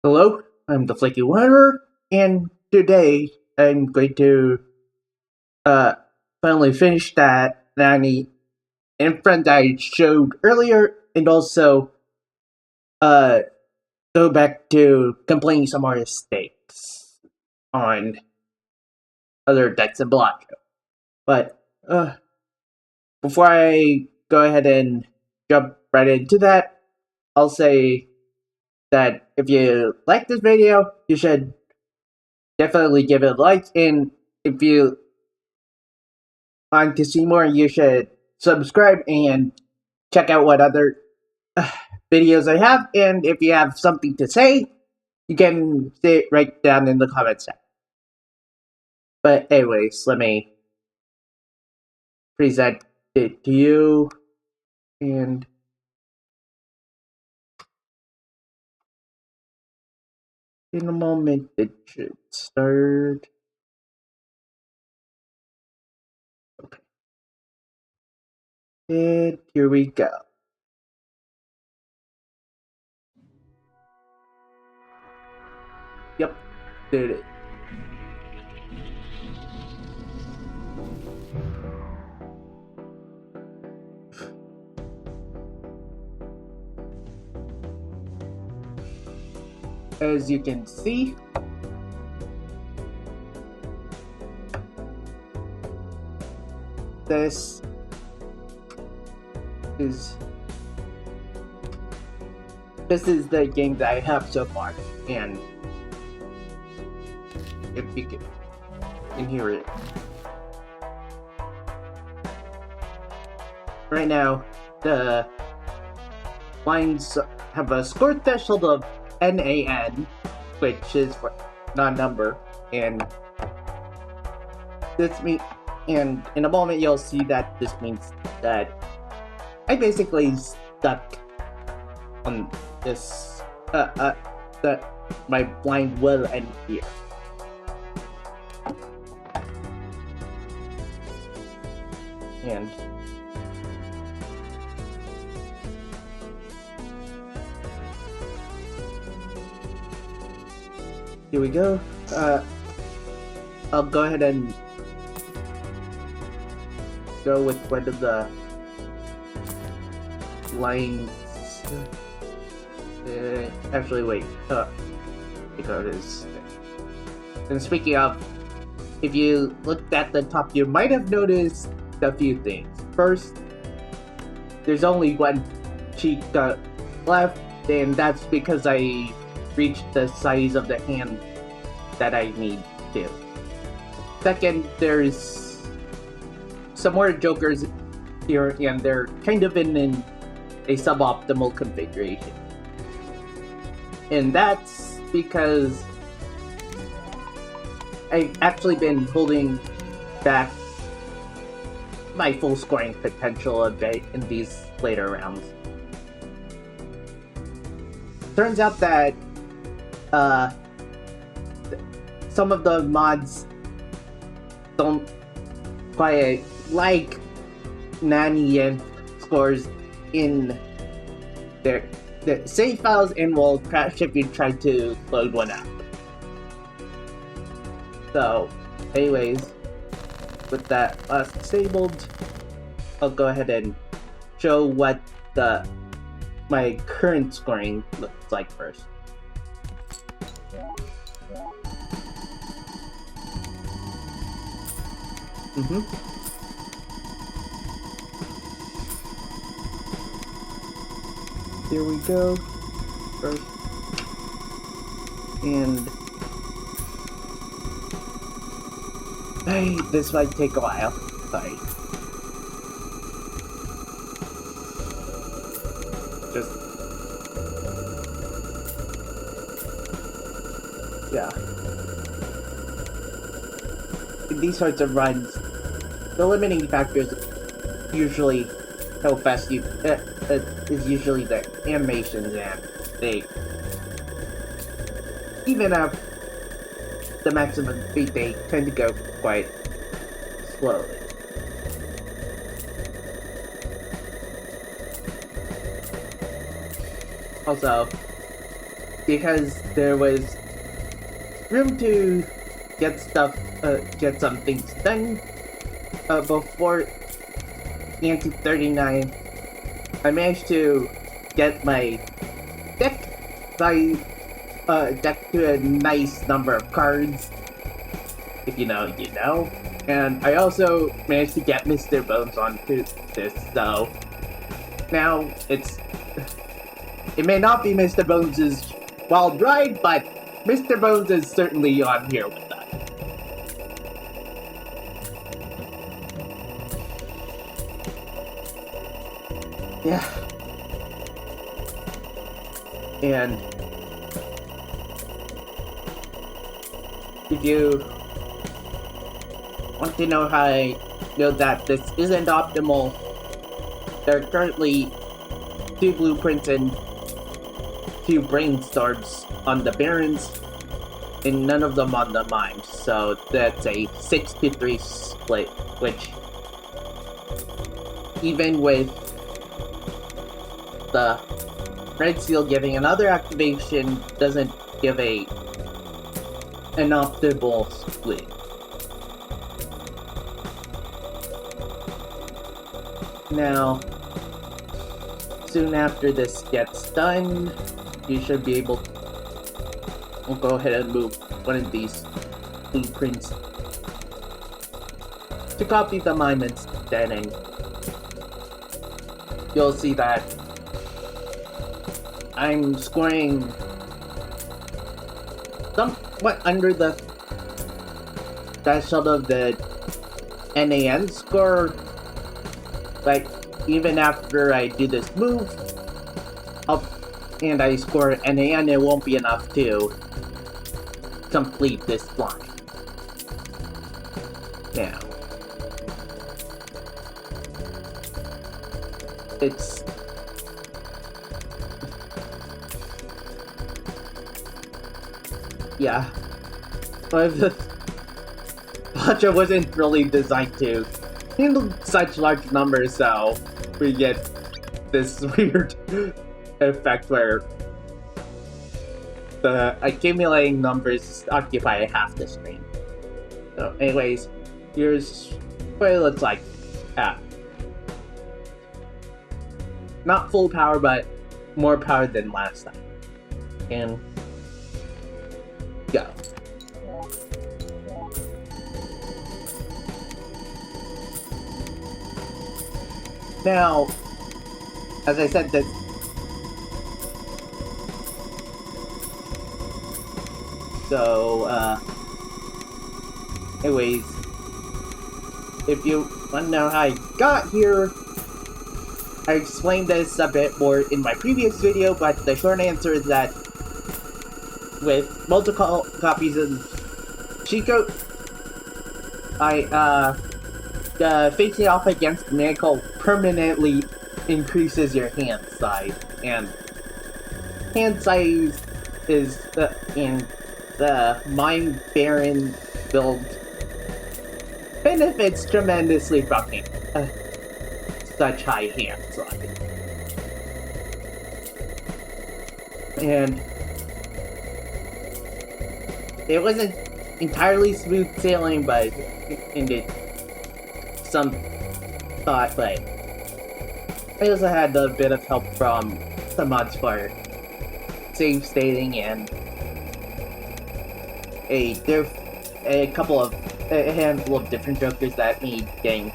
Hello, I'm the Flaky Wanderer, and today I'm going to finally finish that Nanny and friend I showed earlier, and also uh go back to completing some more mistakes on other decks in Balatro. But before I go ahead and jump right into that, I'll say that if you like this video, you should definitely give it a like, and if you want to see more, you should subscribe and check out what other videos I have, and if you have something to say, you can say it right down in the comments section. But anyways, let me present it to you, and in a moment it should start. Okay. And here we go. Yep, did it. As you can see, this is the game that I have so far, and if you can hear it. Right now, the lines have a score threshold of NAN, which is for non-number, and and in a moment you'll see that this means that I basically stuck on this, that my blind will end here. And here we go. I'll go ahead and go with one of the lines. Actually, wait. Because it is. And speaking of, if you looked at the top, you might have noticed a few things. First, there's only one Chicot left, and that's because I reached the size of the hand that I need to. Second, there's some more jokers here, and they're kind of in a suboptimal configuration. And that's because I've actually been holding back my full scoring potential a bit in these later rounds. Turns out that some of the mods don't quite like Nanny and scores in their save files, and will crash if you try to load one up. So, anyways, with that disabled, I'll go ahead and show what my current scoring looks like first. Here we go. First. And hey, this might take a while. Sorry. Yeah. In these sorts of runs, the limiting factor is usually how fast you is usually the animations, and they even up the maximum speed, they tend to go quite slowly. Also, because there was room to get get some things done before Anti 39. I managed to get my deck to a nice number of cards. If you know, you know. And I also managed to get Mr. Bones onto this, so now it may not be Mr. Bones' wild ride, but Mr. Bones is certainly on here with us. Yeah. And if you want to know how I know that this isn't optimal, there are currently 2 blueprints and 2 brainstorms on the Barons, and none of them on the Mimes, so that's a 6-3 split, which, even with the Red Seal giving another activation, doesn't give an optimal split. Now, soon after this gets done, you should be able to... We'll go ahead and move one of these blueprints to copy the mime instead, and you'll see that I'm scoring somewhat under the threshold of the NAN score, but even after I do this move and I score NAN, it won't be enough to complete this line. Now, it's yeah, but the Balatro wasn't really designed to handle such large numbers, so we get this weird effect where the accumulating numbers occupy half the screen. So anyways, here's what it looks like. Not full power, but more power than last time. And go. Now, as I said, that anyways, if you want to know how I got here, I explained this a bit more in my previous video, but the short answer is that with multiple copies of Chicot, facing off against Miracle permanently increases your hand size, and hand size is in the Mime Baron build benefits tremendously from such high hand size. And it wasn't entirely smooth sailing, but ended some thought, but I also had a bit of help from some mods for save stating and a handful of different jokers that made getting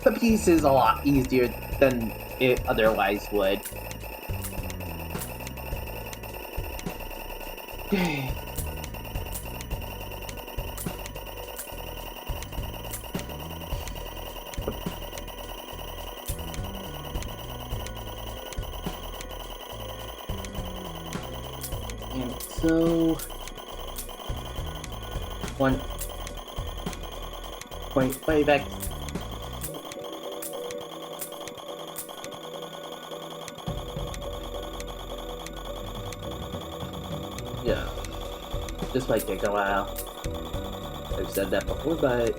the pieces a lot easier than it otherwise would. And so 1.5x yeah, this might take a while. I've said that before, but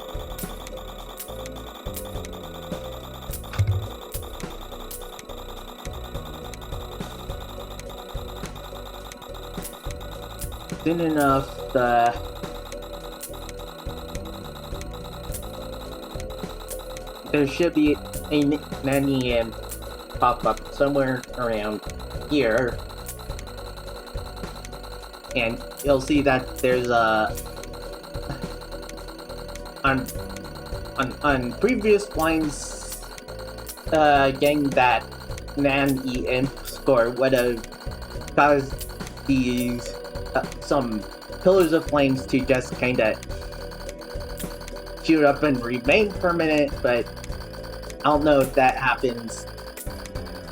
soon enough, there should be a nanny and pop up somewhere around here, and you'll see that there's a on previous lines, getting that nanny imp score would have caused these some pillars of flames to just kind of shoot up and remain for a minute, but I don't know if that happens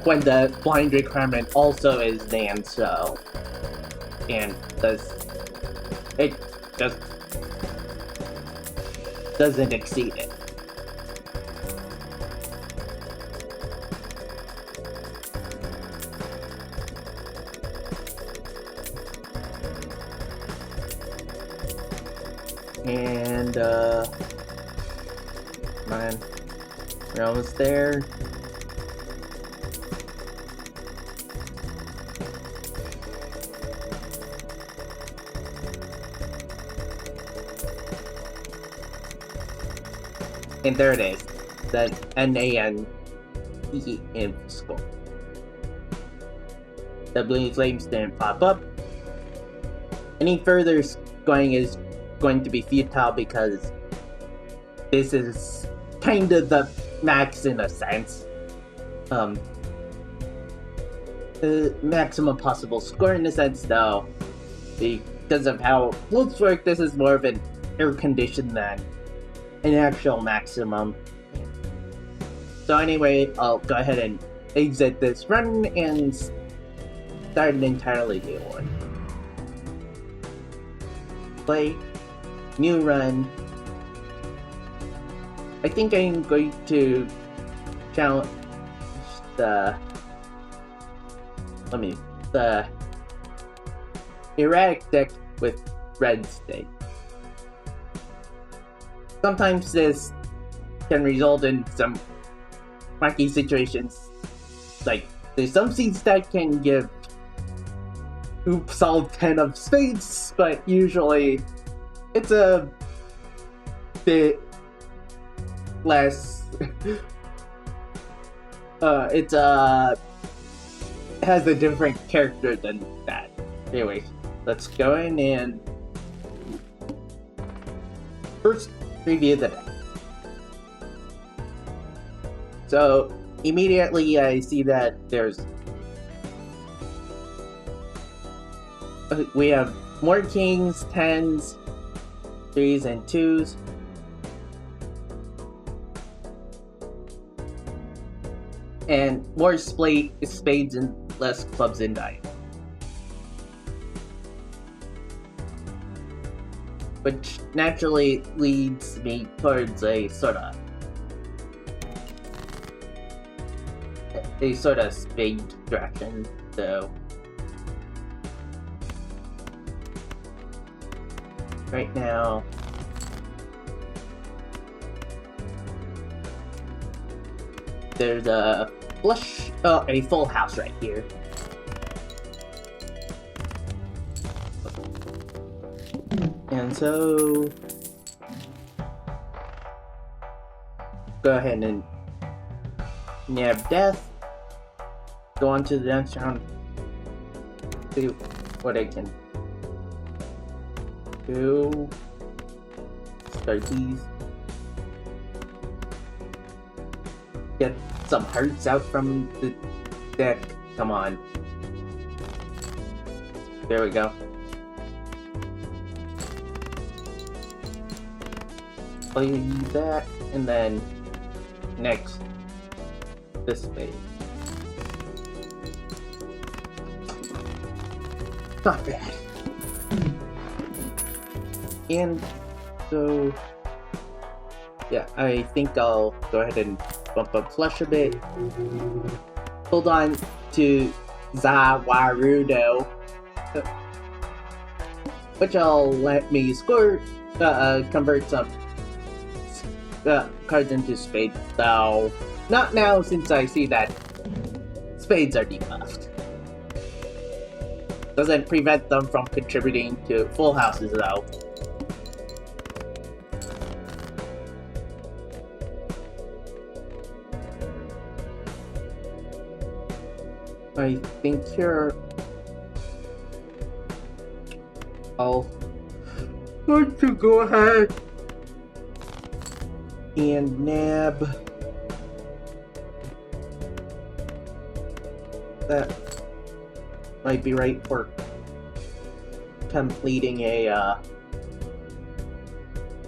when the blind requirement also is Nan, so and it just doesn't exceed it. And come on, we're almost there. And there it is, the NANE imp score. The blue flames didn't pop up. Any further going is going to be futile because this is kind of the max in a sense. The maximum possible score in a sense, though, because of how floats work, this is more of an air condition than an actual maximum. So anyway, I'll go ahead and exit this run and start an entirely new one. Play, new run. I think I'm going to challenge the erratic deck with red state. Sometimes this can result in some wacky situations. Like, there's some seeds that can give oops all 10 of spades, but usually it's a bit less has a different character than that. Anyway, let's go in and first review the deck. So immediately I see that we have more kings, 10s, 3s, and 2s. And more spades and less clubs and diamonds. Which naturally leads me towards a sort of spade direction, so right now there's a full house right here. And so go ahead and nab death. Go on to the next round. See what I can do. Start these. Get some hearts out from the deck. Come on. There we go. Play that, and then next this spade. Not bad. And so yeah, I think I'll go ahead and bump up flush a bit. Hold on to Zawarudo, which will let me score, convert some cards into spades. So not now, since I see that spades are debuffed. Doesn't prevent them from contributing to full houses, though. I think here I'll want to go ahead and nab that. Might be right for completing a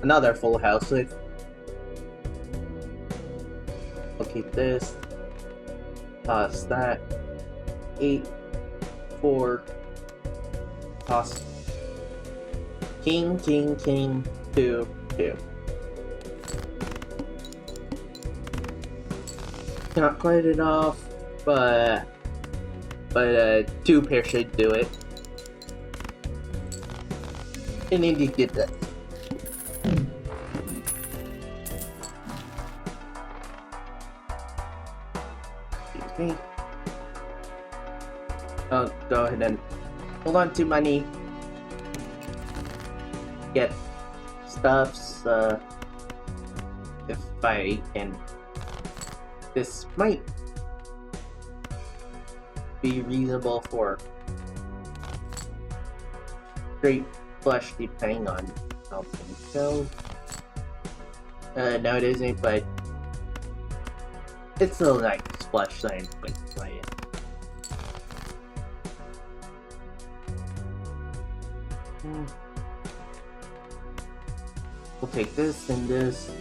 another full house with. I'll keep this. Toss that. 8, 4. Toss. King, king, king. 2, 2. Not quite enough, but 2 pair should do it. And indeed did that. Excuse me. I'll go ahead and hold on to money. Get stuffs, if I can. This might be reasonable for straight flush depending on how things go. No it isn't, but it's still a nice flush that I'm going to play it. We'll take this and this.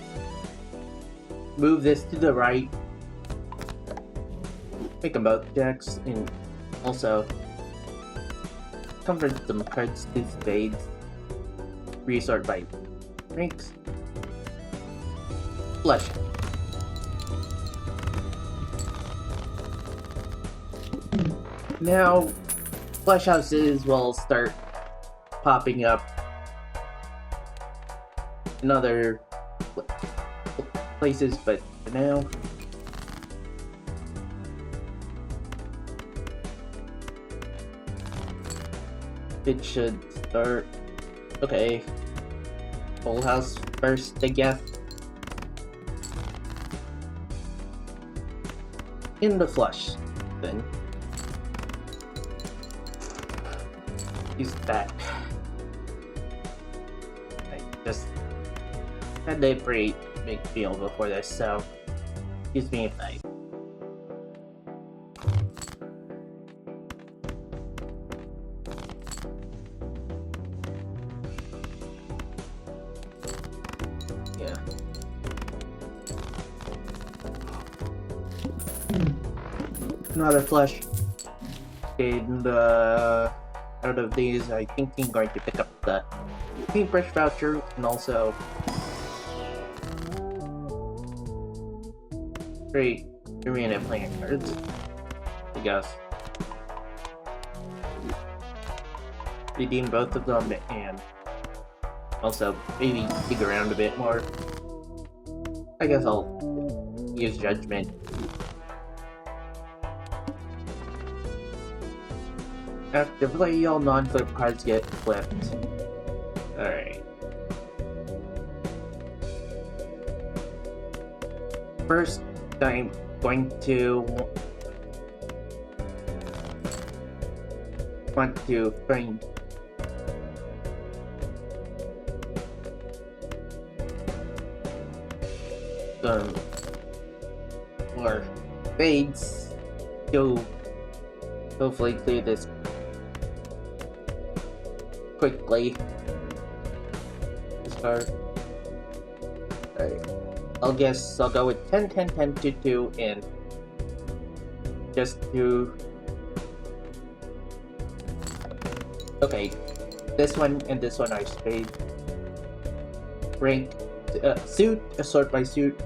Move this to the right. Make them both jacks, and also convert some cards to spades. Resort by ranks. Flush. Now, flush houses will start popping up in other places, but for now, it should start. Okay. Full house first, I guess. In the flush, then. Use that. I just had a pretty big meal before this, so excuse me if I. Another flush. And out of these, I think I'm going to pick up the paintbrush voucher and also great arena playing cards, I guess. Redeem both of them and also maybe dig around a bit more. I guess I'll use judgment. After play, all non-flip cards get flipped. Alright. First, I'm going to want to find some more fades to hopefully clear this quickly. This card. Alright. I'll guess I'll go with 10, 10, 10, 2, 2, and just to. Okay. This one and this one are spade. Rank. Suit, sort by suit.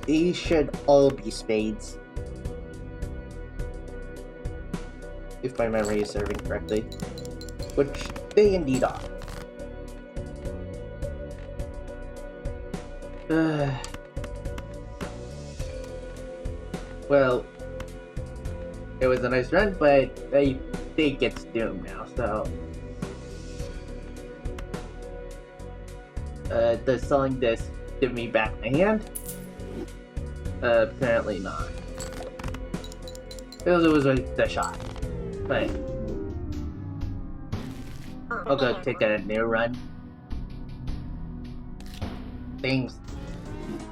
These should all be spades. If my memory is serving correctly. Which they indeed are. Well, it was a nice run, but I think it's doomed now, so... Does selling this give me back my hand? Apparently not. It was worth a shot. But... I'll go take a new run. Things...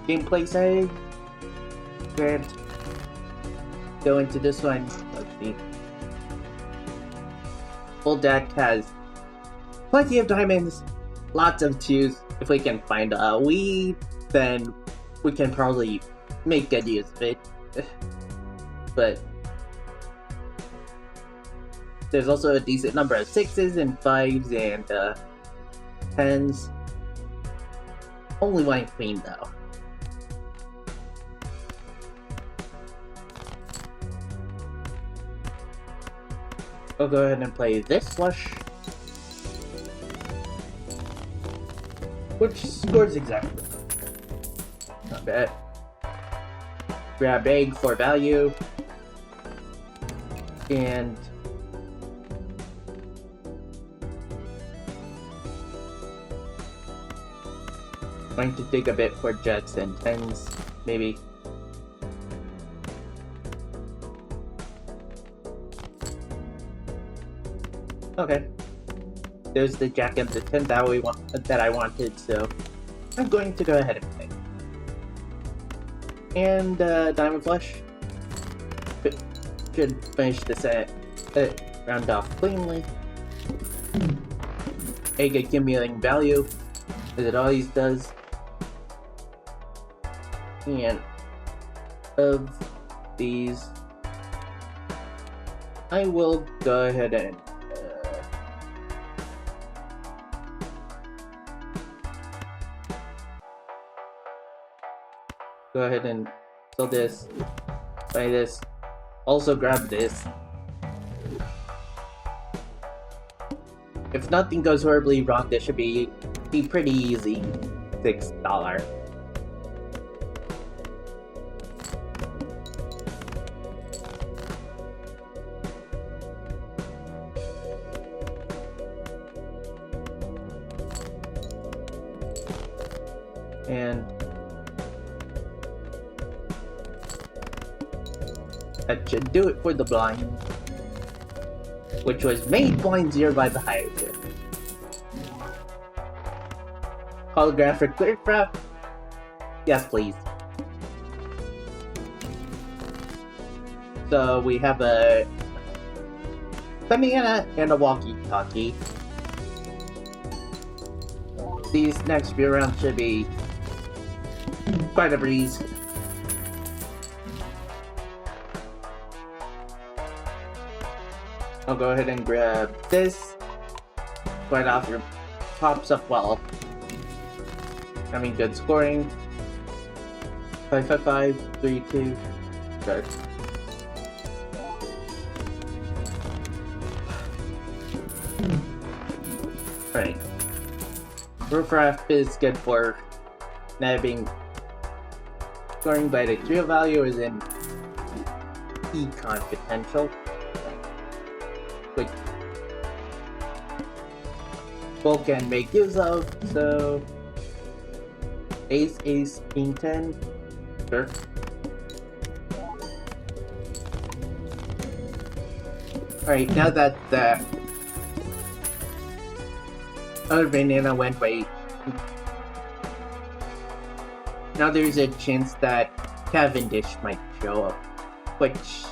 Gameplay side... Grand... Go into this one. Let's see. Full deck has plenty of diamonds, lots of twos. If we can find a weed, then we can probably make good use of it. But there's also a decent number of 6s and 5s and 10s. Only one queen though. I'll go ahead and play this flush. Which scores exactly. Not bad. Grab egg for value. And... going to dig a bit for jets and tens, maybe. Okay. There's the jack and the 10 that I wanted, so I'm going to go ahead and play. And diamond flush should finish the set round off cleanly. Egg accumulating value, as it always does. And of these, I will go ahead and go ahead and sell this, buy this, also grab this. If nothing goes horribly wrong, this should be pretty easy. $6. And that should do it for the blind, which was made blind 0 by the hierarchy. Holographic clear craft? Yes, please. So we have a banana and a walkie-talkie. These next few rounds should be quite a breeze. I'll go ahead and grab this. Quite often pops up well. Having good scoring. 5, 5, 5, 3, 2, start. Alright. Roofcraft is good for nabbing scoring, but its real value is in econ potential, which both can make use of. So ace, ace, king 10, sure. Alright, now that the other banana went away, now there's a chance that Cavendish might show up, which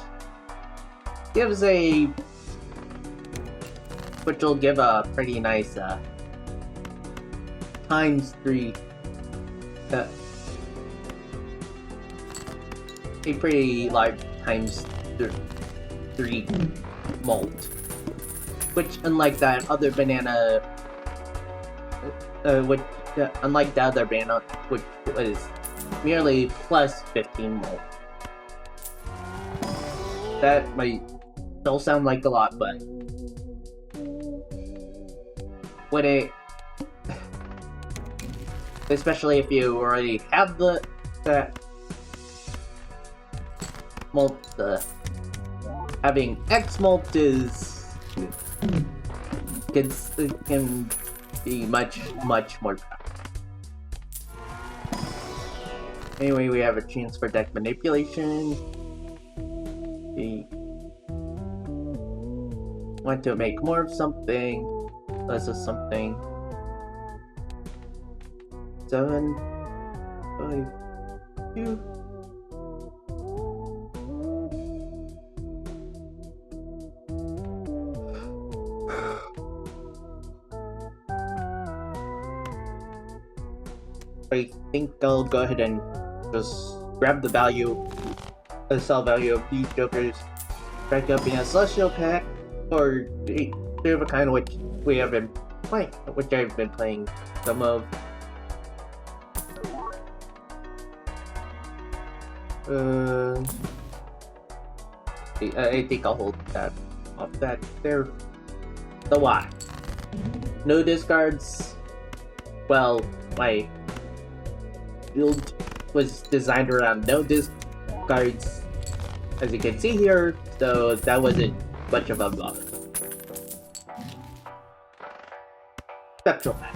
will give a pretty nice ×3, a pretty large ×3 molt, which unlike that other banana, unlike the other banana, which was merely plus 15 molt. That might still sound like a lot, but when it, especially if you already have that molt, having X molt is it can be much more powerful. Anyway, we have a chance for deck manipulation. We want to make more of something, less of something. 7, 5, 2. I think I'll go ahead and just grab the sell value of these jokers, strike up in a celestial pack, or the of a kind which we have been playing, which I've been playing some of. I think I'll hold that off that there. The why? No discards. Well, my build was designed around no discards, as you can see here, so that wasn't much of a bother. Spectral Pack.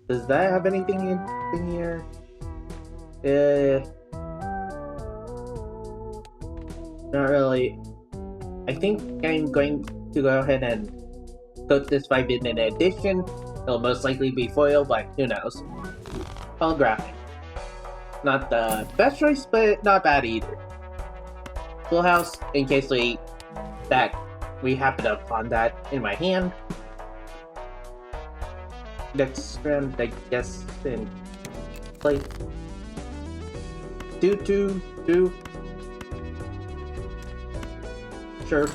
Does that have anything in here? Not really. I think I'm going to go ahead and put this 5-in edition. It'll most likely be foil, but who knows. Holographic. Not the best choice, but not bad either. Full House, in case we happen upon that in my hand. Next round, I guess, in play. 2, 2, 2. Sure.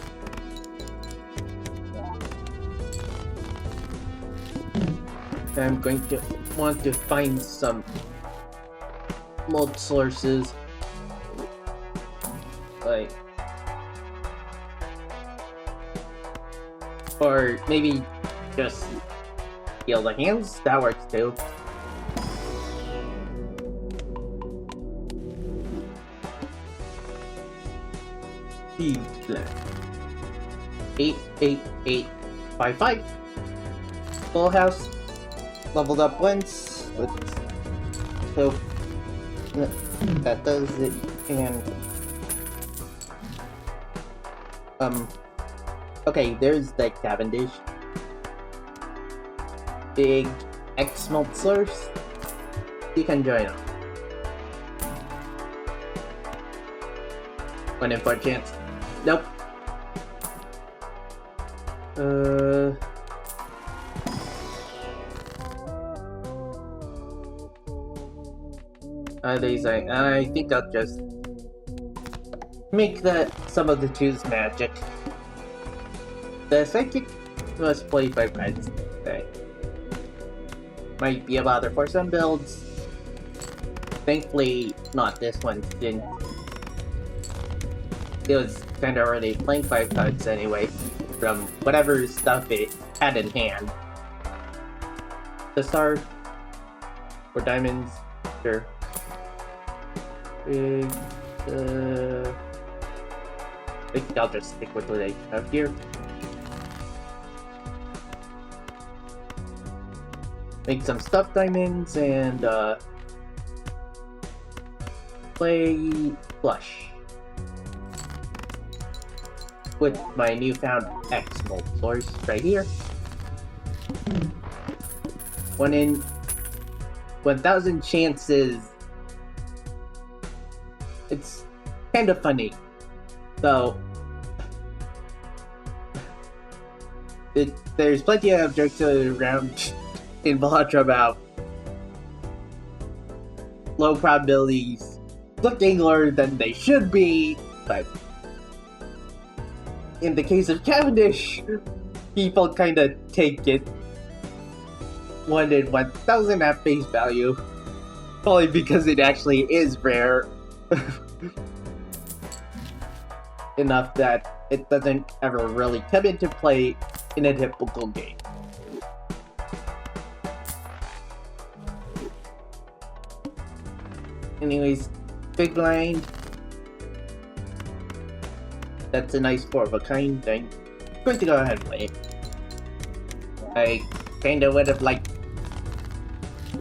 I'm going to want to find some mold sources, like, or maybe just heal the hands. That works too. Speed plan. 8, 8, 8, 5, 5. Full House. Leveled up once. Let's hope that does it. And okay, there's the Cavendish. Big X mult source. You can join them. 1 in 4 chance. Nope. I think I'll just make some of the twos magic. The psychic must play 5 cards. Okay. Might be a bother for some builds. Thankfully, not this one. It was kind of already playing 5 cards anyway, from whatever stuff it had in hand. The star or diamonds, sure. I think I'll just stick with what I have here. Make some stuffed diamonds and play flush with my newfound X mold source right here. 1 in 1,000 chances. It's kind of funny, though. There's plenty of jokes around in Balatro about low probabilities looking lower than they should be, but in the case of Cavendish, people kind of take it 1 in 1,000 at face value, probably because it actually is rare. Enough that it doesn't ever really come into play in a typical game. Anyways, big blind. That's a nice four of a kind. I'm going to go ahead and play it. I kinda would have liked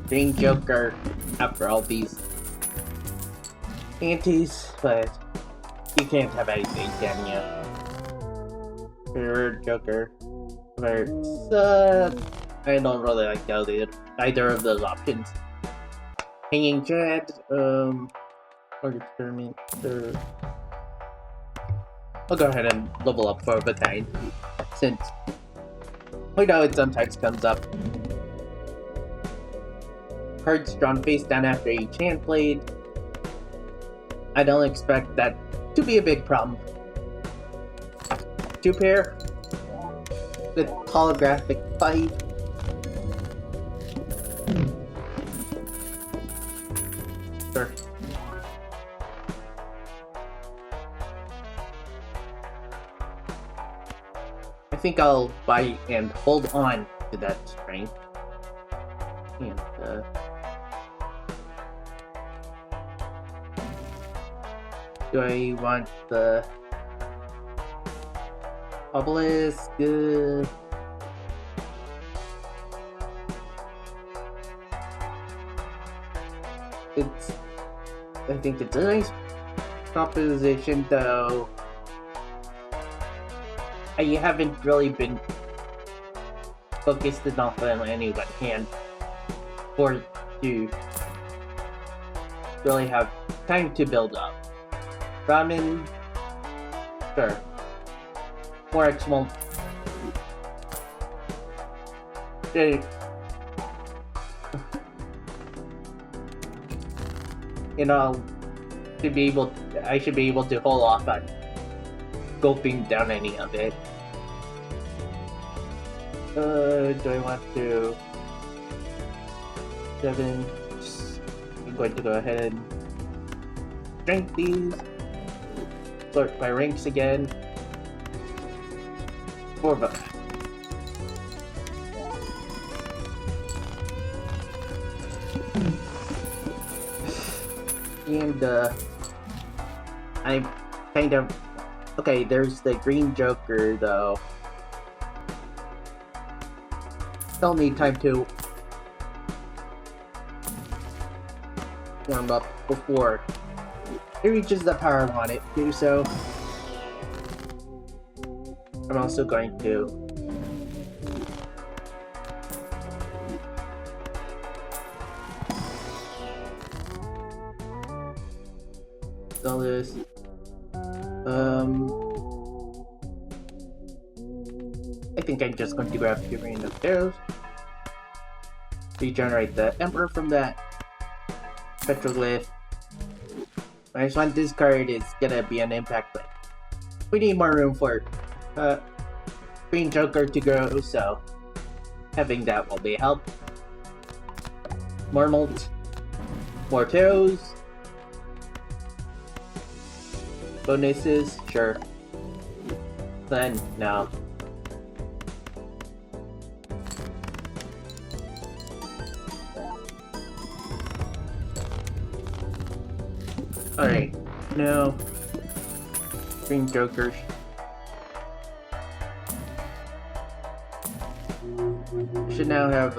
Green Joker after all these antes, but you can't have anything, can you? Third Joker. I don't really like either of those options. Hanging Dread, or Experiment, I'll go ahead and level up for the kind, since we know it sometimes comes up. Cards drawn face down after each hand played. I don't expect that to be a big problem. 2 pair with holographic fight. Sure. I think I'll buy and hold on to that strength. And do I want the obelisk? I think it's a nice proposition, though. I haven't really been focused enough on any one hand for it to really have time to build up. Ramen, sure. More X won't. You know, I should be able to hold off on gulping down any of it. Do I want to 7? I'm going to go ahead and drink these. Sort my ranks again. 4 bucks. And I'm kind of okay. There's the Green Joker though. Still need time to warm up before it reaches the power I want it to. So I'm also going to sell this. I think I'm just going to grab 2 random arrows. Regenerate the Emperor from that. Petroglyph. I just want this card is gonna be an impact play. We need more room for Green Joker to grow, so having that will be a help. More malt. More toes. Bonuses, sure. Then, no. Alright, now Green Jokers. Should now have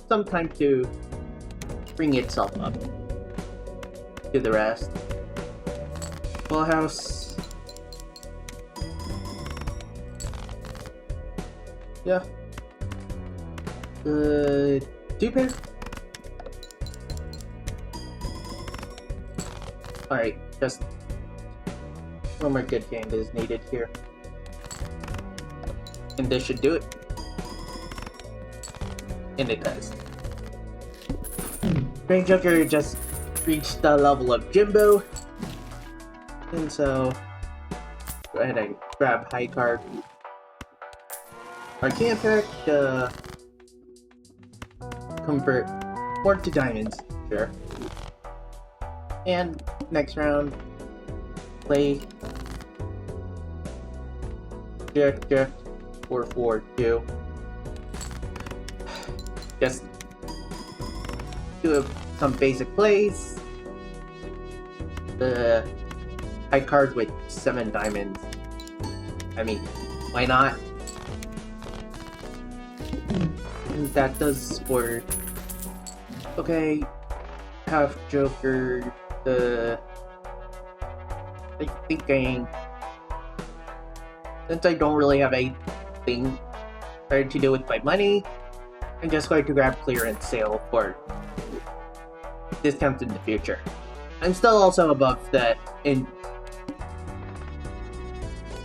some time to bring itself up to the rest. Full house. Yeah. 2 pair. Alright, just one more good hand is needed here. And this should do it. And it does. Green Joker just reached the level of Jimbo. And so, go ahead and grab high card. Arcane Pack, convert more to diamonds, sure. And next round, play Drift 4-4-2. Just do some basic plays. high card with 7 diamonds. I mean, why not? And that does work. Okay, have Joker, I'm thinking, since I don't really have anything to do with my money, I'm just going to grab clearance sale for discounts in the future. I'm still also above that in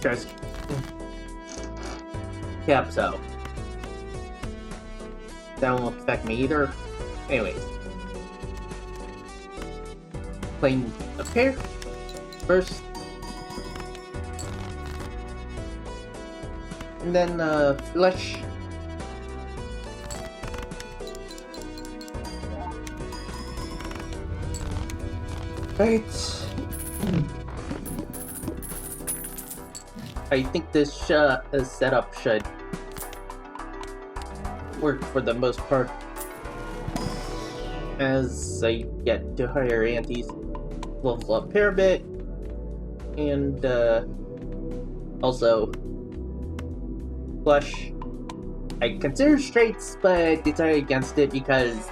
just yep, so that won't affect me either. Anyways, playing a pair first, and then flush. Right. I think this setup should work for the most part. As I get to higher antes, level up here a bit, and also flush. I consider straights, but decided against it because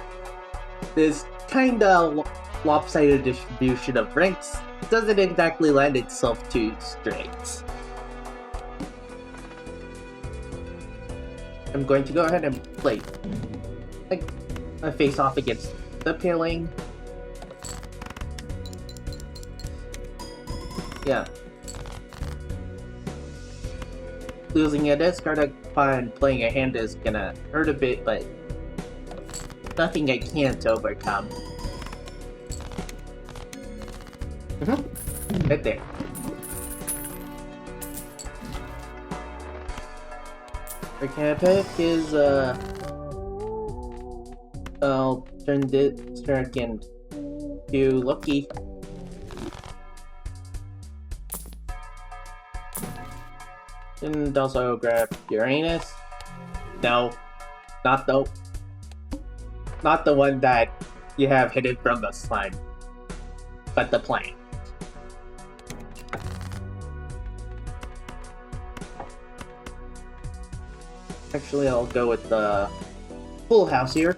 this kinda lopsided distribution of ranks doesn't exactly lend itself to straights. I'm going to go ahead and play like a face off against the paling. Yeah. Losing a discard upon playing a hand is gonna hurt a bit, but nothing I can't overcome. Right there. Okay, pick is I'll turn this track into Lucky. And also grab Uranus. No, not the one that you have hidden from the slime, but the plant. Actually, I'll go with the full house here.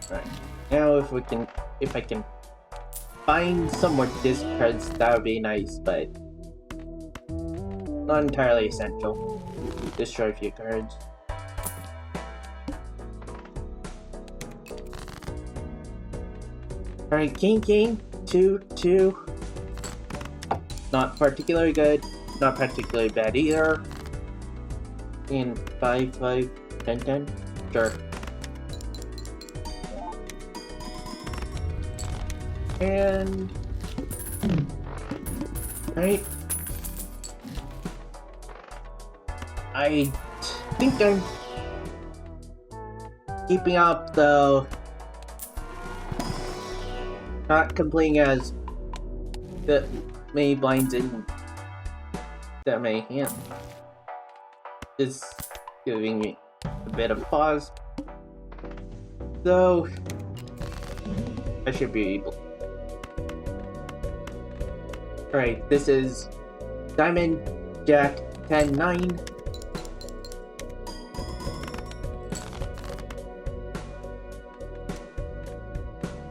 Right. Now if I can find some more discards, that would be nice, but not entirely essential. Destroy a few cards. Alright, King, 2-2. Not particularly good, not particularly bad either. And 5-5, 10-10, sure. And right, I think I'm keeping up though. Not completing as the many blinds in that many hands. It's giving me a bit of pause. So I should be able. Alright, this is Diamond, Jack, 10-9.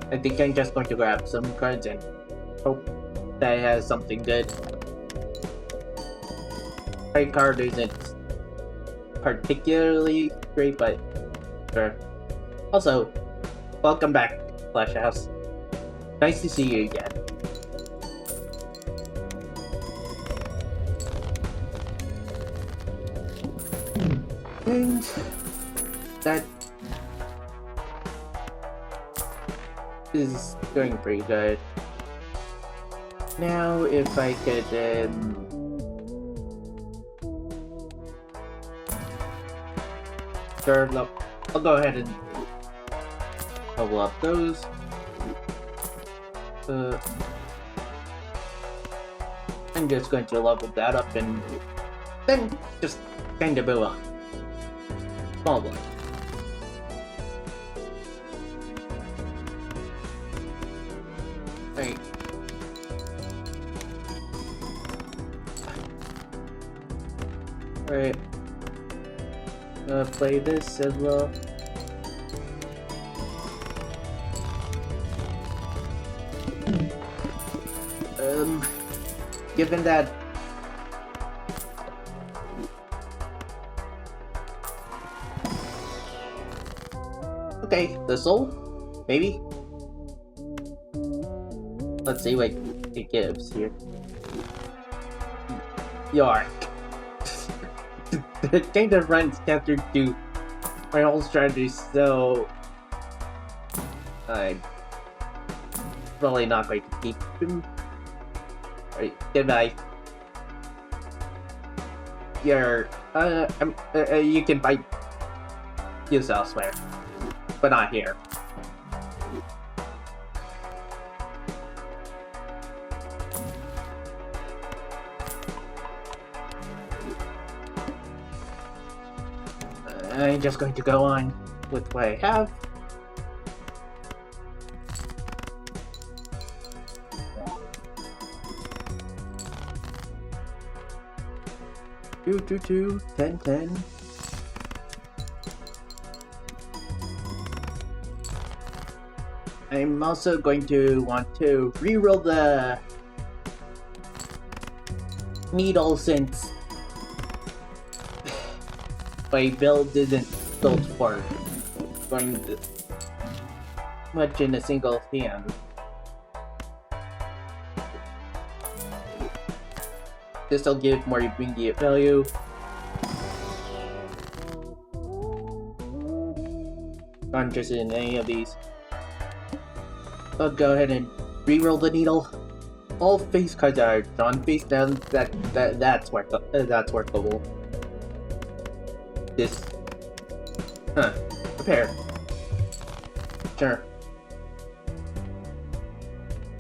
I think I'm just going to grab some cards and hope that it has something good. Right card isn't particularly great, but sure. Also, welcome back, Flash House. Nice to see you again. And that is going pretty good. Now, if I could sure, I'll go ahead and level up those. I'm just going to level that up and then just kind of move on. Small one. Right. Alright. Play this as well. Given that okay, the soul? Maybe? Let's see what it gives here. Yark. The kind of runs counter to my whole strategy, so I'm probably not going to keep him. Alright, goodbye. You're, you can fight use elsewhere, but not here. I'm just going to go on with what I have. Two, 10. I'm also going to want to reroll the needle since my build isn't built for going much in a single hand. This'll give more immediate value. Not interested in any of these. I'll go ahead and reroll the needle. All face cards are drawn face down. That's workable. This, prepare. Sure.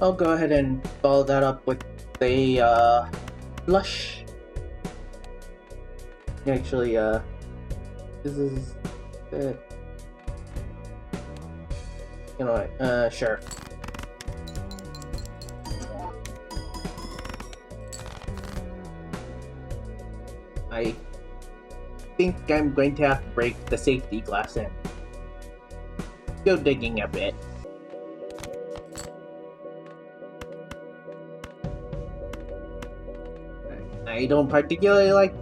I'll go ahead and follow that up with a blush. Actually, this is you know what? Sure. I think I'm going to have to break the safety glass in. Go digging a bit. I don't particularly like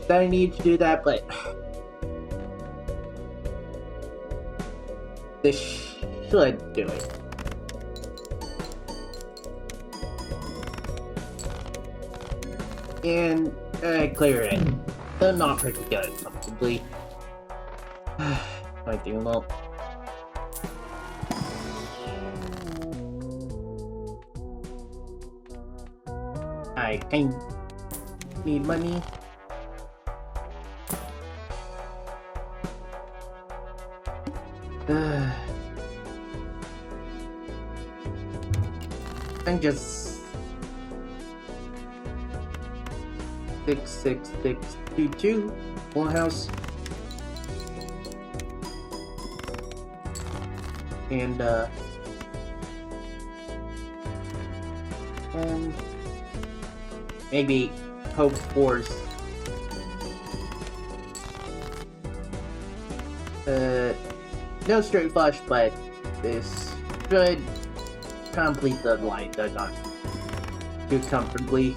that I need to do that, but this should do it. And clear it. Though not particularly comfortably. I think well. I kind of need money. I'm just 66622 full house. And maybe hope for no straight flush, but this should complete the line. Does not do comfortably.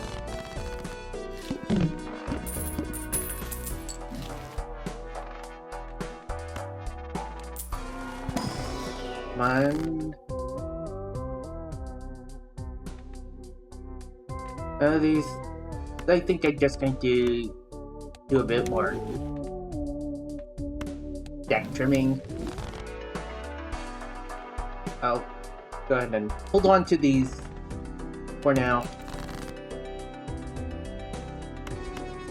One. These. I think I'm just going to do a bit more deck trimming. I'll go ahead and hold on to these for now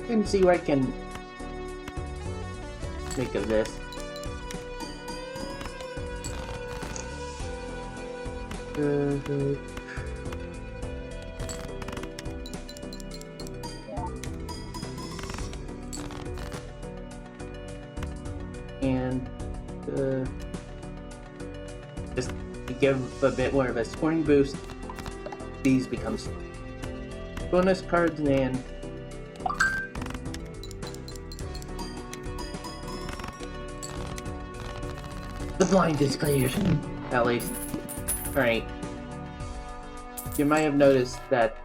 and see what I can make of this. And just to give a bit more of a scoring boost, these become bonus cards, and the blind is cleared, at least. Alright. You might have noticed that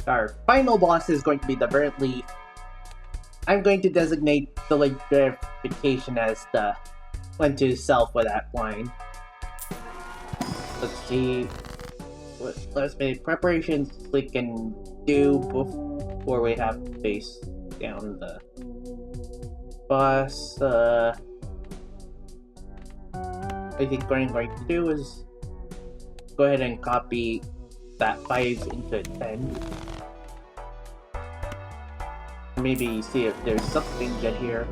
our final boss is going to be the burnt leaf. I'm going to designate the late verification as the one to sell for that line. Let's see what last minute preparations we can do before we have to face down the boss. I think what I'm going to do is go ahead and copy that 5 into 10. Maybe see if there's something good here.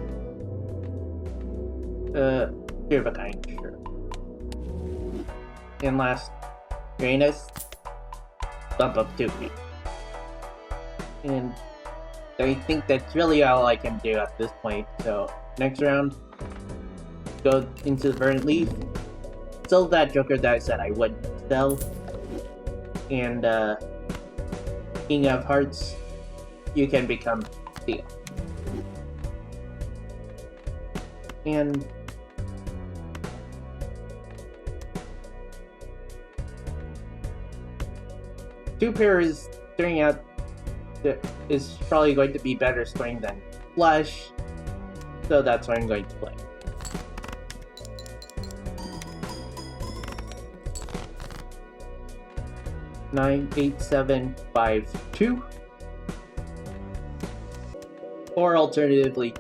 Fear of a kind, sure. And last, Uranus, bump up 2 feet. And I think that's really all I can do at this point. So next round, go into the Verdant Leaf, sell that Joker that I said I would sell, and King of Hearts, you can become Steel. And two pair is turning out that is probably going to be better swing than Flush, so that's what I'm going to play. Nine, 8, 7, 5, 2. Or alternatively,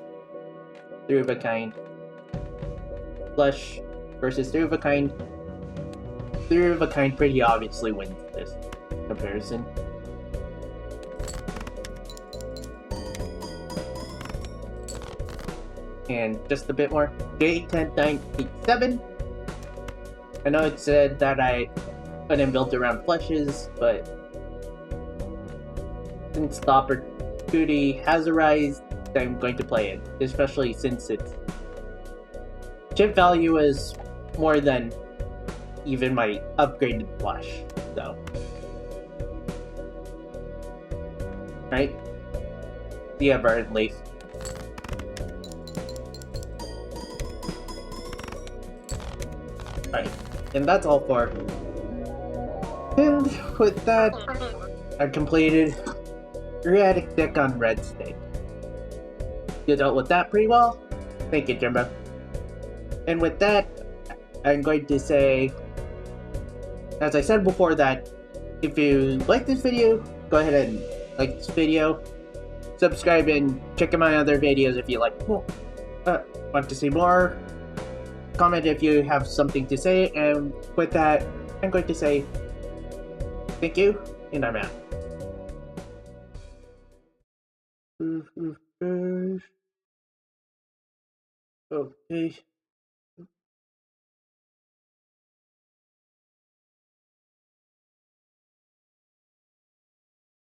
3 of a kind. Flush versus 3 of a kind. 3 of a kind pretty obviously wins this comparison. And just a bit more. 8, 10, 9, 8, 7. I know it said that I couldn't build around flushes, but since the opportunity has arisen, I'm going to play it, especially since its chip value is more than even my upgraded flush, so. Right? The Verdant Leaf. Right, and that's all for. And with that, I've completed erratic deck on red state. You dealt with that pretty well. Thank you, Jimbo. And with that, I'm going to say, as I said before, that if you like this video, go ahead and like this video, subscribe, and check out my other videos if you like. Want to see more? Comment if you have something to say, and with that, I'm going to say thank you, and I'm out. Okay.